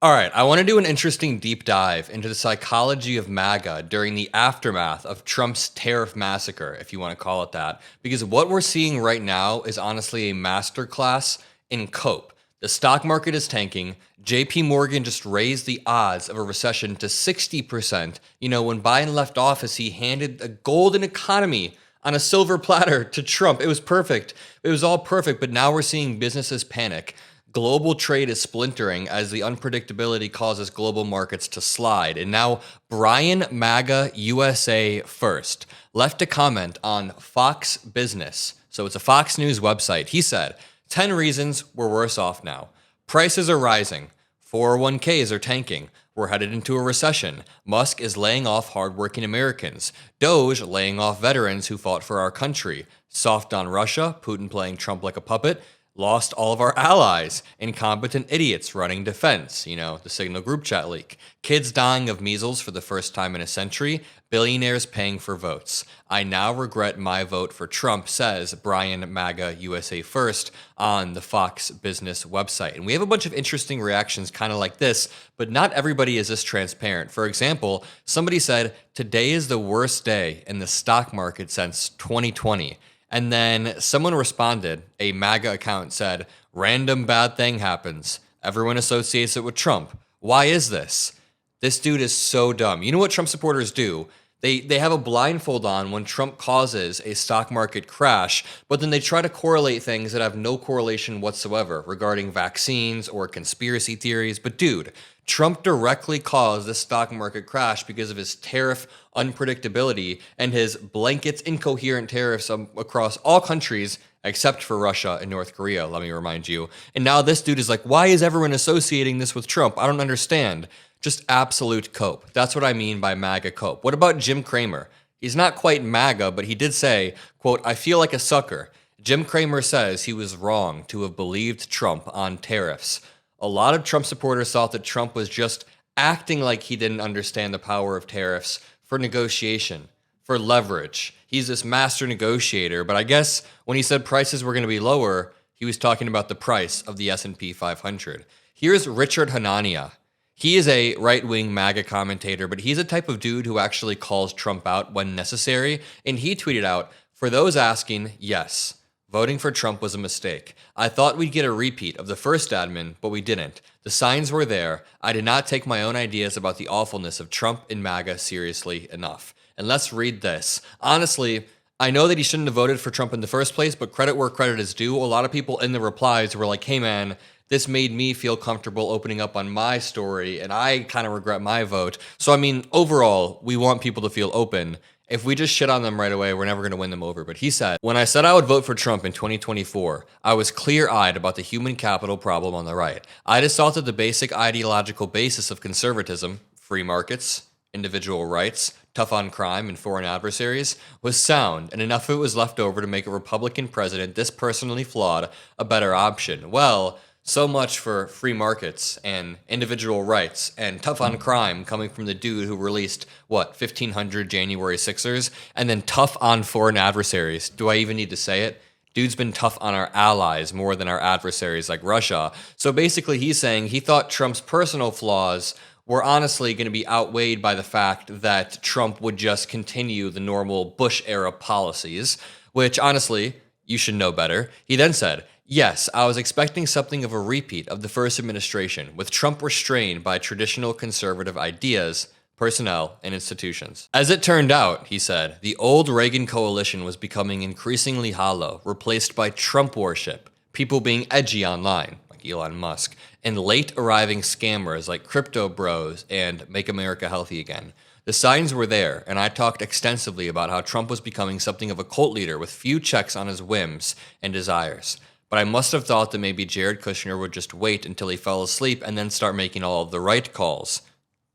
All right, I want to do an interesting deep dive into the psychology of MAGA during the aftermath of Trump's tariff massacre, if you want to call it that, because what we're seeing right now is honestly a masterclass in cope. The stock market is tanking. JP Morgan just raised the odds of a recession to 60%. You know, when Biden left office, he handed a golden economy on a silver platter to Trump. It was perfect. It was all perfect, but now we're seeing businesses panic. Global trade is splintering as the unpredictability causes global markets to slide. And now Brian MAGA USA First left a comment on Fox Business. So it's a Fox News website. He said, 10 reasons we're worse off now. Prices are rising. 401ks are tanking. We're headed into a recession. Musk is laying off hardworking Americans. Doge laying off veterans who fought for our country. Soft on Russia, Putin playing Trump like a puppet. Lost all of our allies, incompetent idiots running defense, you know, the Signal group chat leak, kids dying of measles for the first time in a century, billionaires paying for votes. I now regret my vote for Trump, says Brian MAGA USA First on the Fox Business website. And we have a bunch of interesting reactions kind of like this, but not everybody is this transparent. For example, somebody said, today is the worst day in the stock market since 2020. And then someone responded, a MAGA account said, random bad thing happens. Everyone associates it with Trump. Why is this? This dude is so dumb. You know what Trump supporters do? They have a blindfold on when Trump causes a stock market crash, but then they try to correlate things that have no correlation whatsoever regarding vaccines or conspiracy theories. But dude, Trump directly caused the stock market crash because of his tariff unpredictability and his blanket incoherent tariffs across all countries except for Russia and North Korea, let me remind you. And now this dude is like, why is everyone associating this with Trump? I don't understand. Just absolute cope. That's what I mean by MAGA cope. What about Jim Cramer? He's not quite MAGA, but he did say, quote, I feel like a sucker. Jim Cramer says he was wrong to have believed Trump on tariffs. A lot of Trump supporters thought that Trump was just acting like he didn't understand the power of tariffs for negotiation, for leverage. He's this master negotiator, but I guess when he said prices were going to be lower, he was talking about the price of the S&P 500. Here's Richard Hanania. He is a right-wing MAGA commentator, but he's a type of dude who actually calls Trump out when necessary, and he tweeted out, for those asking, yes, voting for Trump was a mistake. I thought we'd get a repeat of the first admin, but we didn't. The signs were there. I did not take my own ideas about the awfulness of Trump and MAGA seriously enough. And let's read this. Honestly, I know that he shouldn't have voted for Trump in the first place, but credit where credit is due. A lot of people in the replies were like, hey man, this made me feel comfortable opening up on my story, and I kind of regret my vote. So, I mean, overall, we want people to feel open. If we just shit on them right away, we're never going to win them over. But he said, when I said I would vote for Trump in 2024, I was clear-eyed about the human capital problem on the right. I just thought that the basic ideological basis of conservatism, free markets, individual rights, tough on crime and foreign adversaries, was sound, and enough of it was left over to make a Republican president this personally flawed a better option. Well, so much for free markets and individual rights and tough on crime coming from the dude who released, 1,500 January 6ers, and then tough on foreign adversaries. Do I even need to say it? Dude's been tough on our allies more than our adversaries like Russia. So basically he's saying he thought Trump's personal flaws were honestly going to be outweighed by the fact that Trump would just continue the normal Bush-era policies, which honestly, you should know better. He then said, yes, I was expecting something of a repeat of the first administration, with Trump restrained by traditional conservative ideas, personnel, and institutions. As it turned out, he said, the old Reagan coalition was becoming increasingly hollow, replaced by Trump worship, people being edgy online, like Elon Musk, and late arriving scammers like Crypto Bros and Make America Healthy Again. The signs were there, and I talked extensively about how Trump was becoming something of a cult leader with few checks on his whims and desires. But I must have thought that maybe Jared Kushner would just wait until he fell asleep and then start making all of the right calls.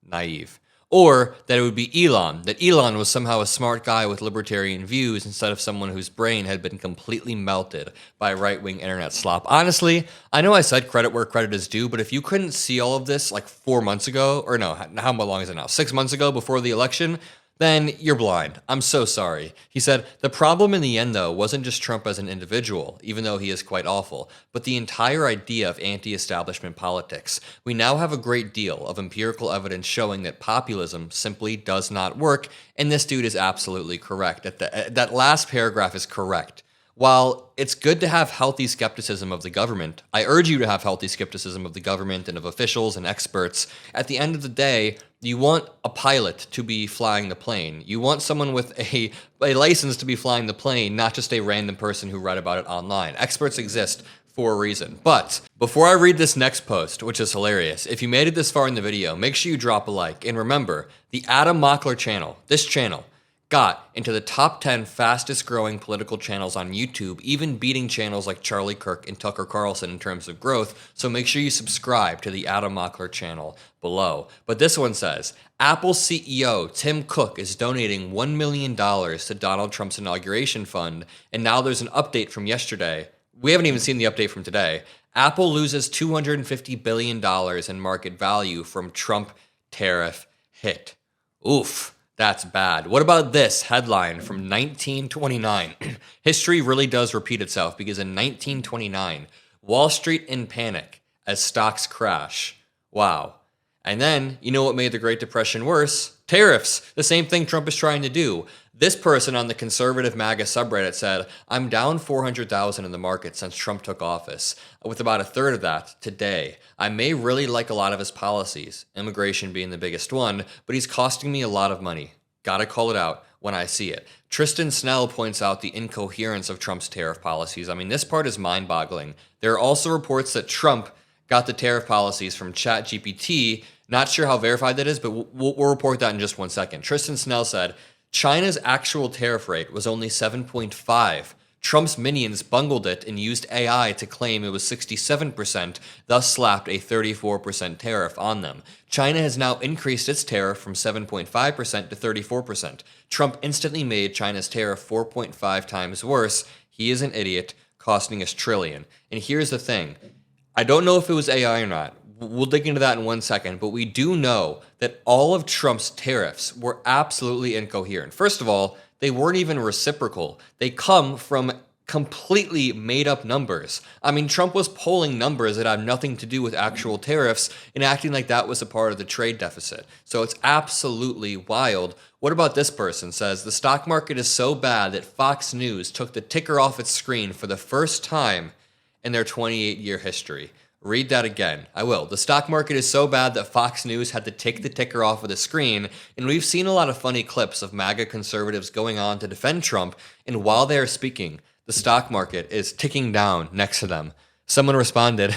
Naive. Or that it would be Elon, that Elon was somehow a smart guy with libertarian views instead of someone whose brain had been completely melted by right-wing internet slop. Honestly, I know I said credit where credit is due, but if you couldn't see all of this like 4 months ago, or no, how long is it now? 6 months ago before the election, then you're blind. I'm so sorry. He said, the problem in the end, though, wasn't just Trump as an individual, even though he is quite awful, but the entire idea of anti-establishment politics. We now have a great deal of empirical evidence showing that populism simply does not work, and this dude is absolutely correct. That last paragraph is correct. While it's good to have healthy skepticism of the government, I urge you to have healthy skepticism of the government and of officials and experts. At the end of the day, you want a pilot to be flying the plane. You want someone with a license to be flying the plane, not just a random person who read about it online. Experts exist for a reason. But before I read this next post, which is hilarious, if you made it this far in the video, make sure you drop a like. And remember, the Mockler channel, this channel, got into the top 10 fastest growing political channels on YouTube, even beating channels like Charlie Kirk and Tucker Carlson in terms of growth. So make sure you subscribe to the Mockler channel below. But this one says, Apple CEO Tim Cook is donating $1 million to Donald Trump's inauguration fund. And now there's an update from yesterday. We haven't even seen the update from today. Apple loses $250 billion in market value from Trump tariff hit. Oof. That's bad. What about this headline from 1929? History really does repeat itself because in 1929, Wall Street in panic as stocks crash. Wow. And then, you know what made the Great Depression worse? Tariffs. The same thing Trump is trying to do. This person on the conservative MAGA subreddit said, I'm down 400,000 in the market since Trump took office, with about a third of that today. I may really like a lot of his policies, immigration being the biggest one, but he's costing me a lot of money. Gotta call it out when I see it. Tristan Snell points out the incoherence of Trump's tariff policies. I mean, this part is mind-boggling. There are also reports that Trump got the tariff policies from ChatGPT. Not sure how verified that is, but we'll report that in just 1 second. Tristan Snell said, China's actual tariff rate was only 7.5. Trump's minions bungled it and used AI to claim it was 67%, thus slapped a 34% tariff on them. China has now increased its tariff from 7.5% to 34%. Trump instantly made China's tariff 4.5 times worse. He is an idiot, costing us trillion. And here's the thing. I don't know if it was AI or not. We'll dig into that in 1 second, but we do know that all of Trump's tariffs were absolutely incoherent. First of all, they weren't even reciprocal. They come from completely made up numbers. I mean, Trump was polling numbers that have nothing to do with actual tariffs and acting like that was a part of the trade deficit. So it's absolutely wild. What about this person? Says the stock market is so bad that Fox News took the ticker off its screen for the first time in their 28-year history. Read that again. I will. The stock market is so bad that Fox News had to take the ticker off of the screen, and we've seen a lot of funny clips of MAGA conservatives going on to defend Trump, and while they are speaking, the stock market is ticking down next to them. Someone responded,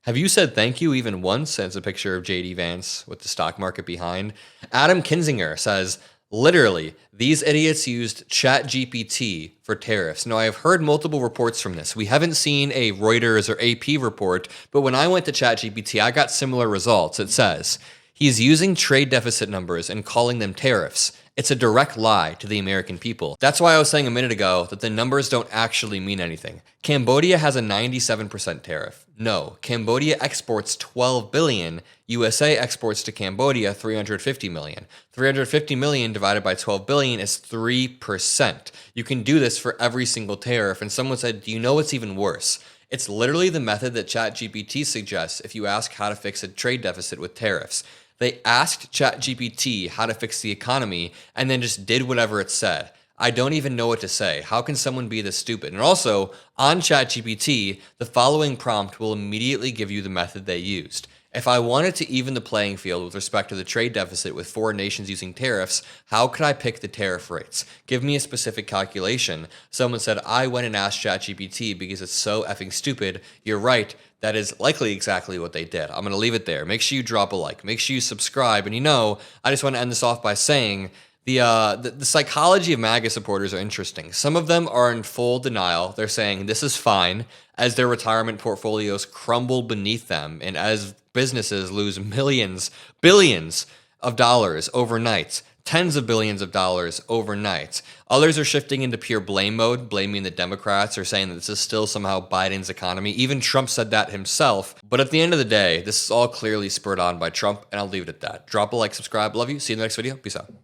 have you said thank you even once? And it's a picture of J.D. Vance with the stock market behind. Adam Kinzinger says, literally, these idiots used ChatGPT for tariffs. Now, I have heard multiple reports from this. We haven't seen a Reuters or AP report, but when I went to ChatGPT, I got similar results. It says, he's using trade deficit numbers and calling them tariffs. It's a direct lie to the American people. That's why I was saying a minute ago that the numbers don't actually mean anything. Cambodia has a 97% tariff. No, Cambodia exports 12 billion. USA exports to Cambodia 350 million. 350 million divided by 12 billion is 3%. You can do this for every single tariff. And someone said, do you know what's even worse? It's literally the method that ChatGPT suggests if you ask how to fix a trade deficit with tariffs. They asked ChatGPT how to fix the economy and then just did whatever it said. I don't even know what to say. How can someone be this stupid? And also, on ChatGPT, the following prompt will immediately give you the method they used. If I wanted to even the playing field with respect to the trade deficit with foreign nations using tariffs, how could I pick the tariff rates? Give me a specific calculation. Someone said, I went and asked ChatGPT because it's so effing stupid. You're right. That is likely exactly what they did. I'm going to leave it there. Make sure you drop a like. Make sure you subscribe. And I just want to end this off by saying the psychology of MAGA supporters are interesting. Some of them are in full denial. They're saying this is fine as their retirement portfolios crumble beneath them and as businesses lose millions, billions of dollars overnight. Tens of billions of dollars overnight. Others are shifting into pure blame mode, blaming the Democrats or saying that this is still somehow Biden's economy. Even Trump said that himself. But at the end of the day, this is all clearly spurred on by Trump, and I'll leave it at that. Drop a like, subscribe. Love you. See you in the next video. Peace out.